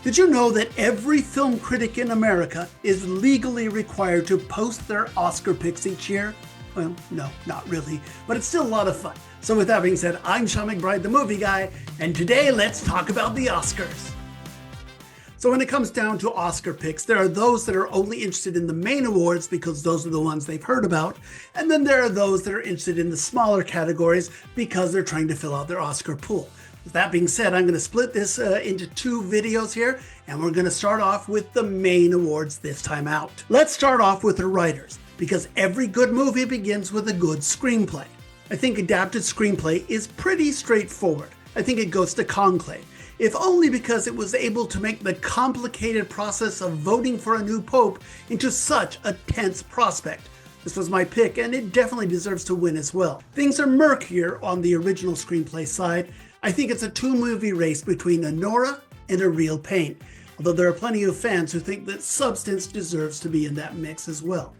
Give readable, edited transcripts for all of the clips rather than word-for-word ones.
Did you know that every film critic in America is legally required to post their Oscar picks each year? Well, no, not really, but it's still a lot of fun. So with that being said, I'm Sean McBride, the movie guy, and today let's talk about the Oscars. So when it comes down to Oscar picks, there are those that are only interested in the main awards because those are the ones they've heard about, and then there are those that are interested in the smaller categories because they're trying to fill out their Oscar pool. With that being said, I'm going to split this into two videos here, and we're going to start off with the main awards this time out. Let's start off with the writers, because every good movie begins with a good screenplay. I think adapted screenplay is pretty straightforward. I think it goes to Conclave, if only because it was able to make the complicated process of voting for a new pope into such a tense prospect. This was my pick, and it definitely deserves to win as well. Things are murkier on the original screenplay side. I think it's a two-movie race between Anora and A Real Pain, although there are plenty of fans who think that Substance deserves to be in that mix as well.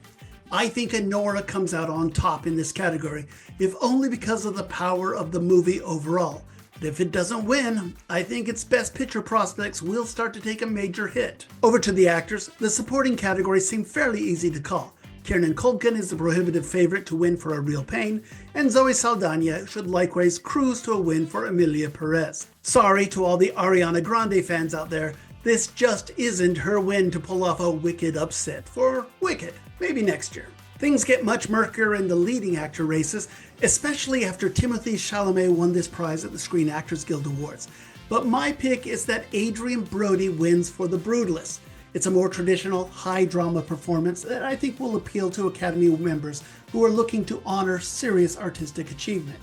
I think Anora comes out on top in this category, if only because of the power of the movie overall. But if it doesn't win, I think its Best Picture prospects will start to take a major hit. Over to the actors, the supporting categories seem fairly easy to call. Kieran Culkin is the prohibitive favorite to win for A Real Pain, and Zoe Saldana should likewise cruise to a win for Emilia Perez. Sorry to all the Ariana Grande fans out there, this just isn't her win to pull off a Wicked upset for Wicked, maybe next year. Things get much murkier in the leading actor races, especially after Timothée Chalamet won this prize at the Screen Actors Guild Awards. But my pick is that Adrien Brody wins for The Brutalist. It's a more traditional, high-drama performance that I think will appeal to Academy members who are looking to honor serious artistic achievement.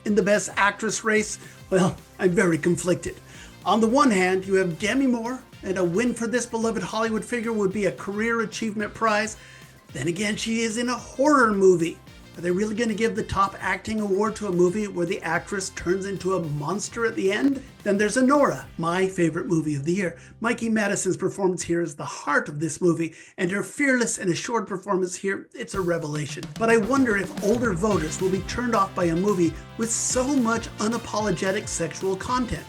In the Best Actress race, well, I'm very conflicted. On the one hand, you have Demi Moore, and a win for this beloved Hollywood figure would be a career achievement prize. Then again, she is in a horror movie. Are they really going to give the top acting award to a movie where the actress turns into a monster at the end? Then there's Anora, my favorite movie of the year. Mikey Madison's performance here is the heart of this movie, and her fearless and assured performance here, it's a revelation. But I wonder if older voters will be turned off by a movie with so much unapologetic sexual content.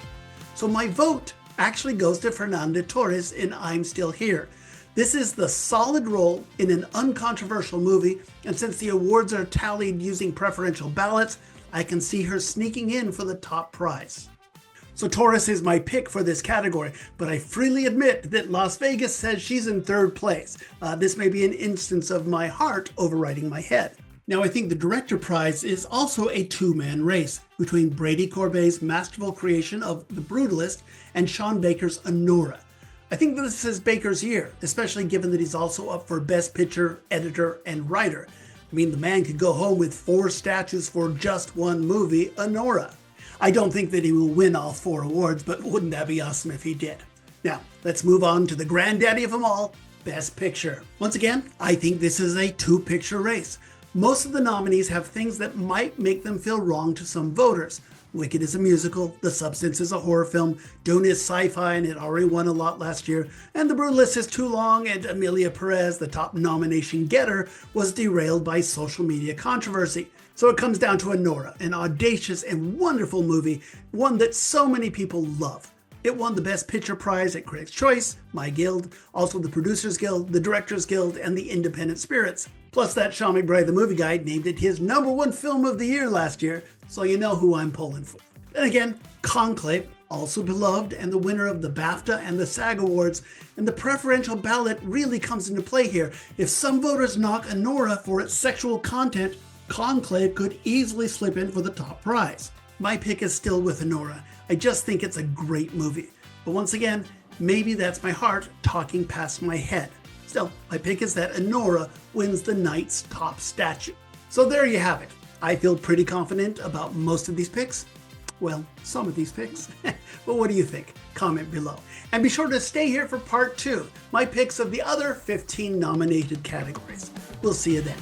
So my vote actually goes to Fernanda Torres in I'm Still Here. This is the solid role in an uncontroversial movie, and since the awards are tallied using preferential ballots, I can see her sneaking in for the top prize. So Torres is my pick for this category, but I freely admit that Las Vegas says she's in third place. This may be an instance of my heart overriding my head. Now I think the director prize is also a two-man race between Brady Corbet's masterful creation of The Brutalist and Sean Baker's Anora. I think this is Baker's year, especially given that he's also up for Best Picture, Editor, and Writer. I mean, the man could go home with 4 statues for just one movie, Anora. I don't think that he will win all 4 awards, but wouldn't that be awesome if he did? Now, let's move on to the granddaddy of them all, Best Picture. Once again, I think this is a 2-picture race. Most of the nominees have things that might make them feel wrong to some voters. Wicked is a musical, The Substance is a horror film, Dune is sci-fi and it already won a lot last year, and The Brutalist is too long, and Emilia Perez, the top nomination getter, was derailed by social media controversy. So it comes down to Anora, an audacious and wonderful movie, one that so many people love. It won the Best Picture prize at Critics' Choice, my guild, also the Producers Guild, the Directors Guild, and the Independent Spirits. Plus that Sean McBride, the movie guy, named it his #1 film of the year last year, so you know who I'm pulling for. Then again, Conclave, also beloved and the winner of the BAFTA and the SAG Awards, and the preferential ballot really comes into play here. If some voters knock Anora for its sexual content, Conclave could easily slip in for the top prize. My pick is still with Anora. I just think it's a great movie. But once again, maybe that's my heart talking past my head. Still, my pick is that Anora wins the night's top statue. So there you have it. I feel pretty confident about most of these picks. Well, some of these picks. But what do you think? Comment below. And be sure to stay here for part 2, my picks of the other 15 nominated categories. We'll see you then.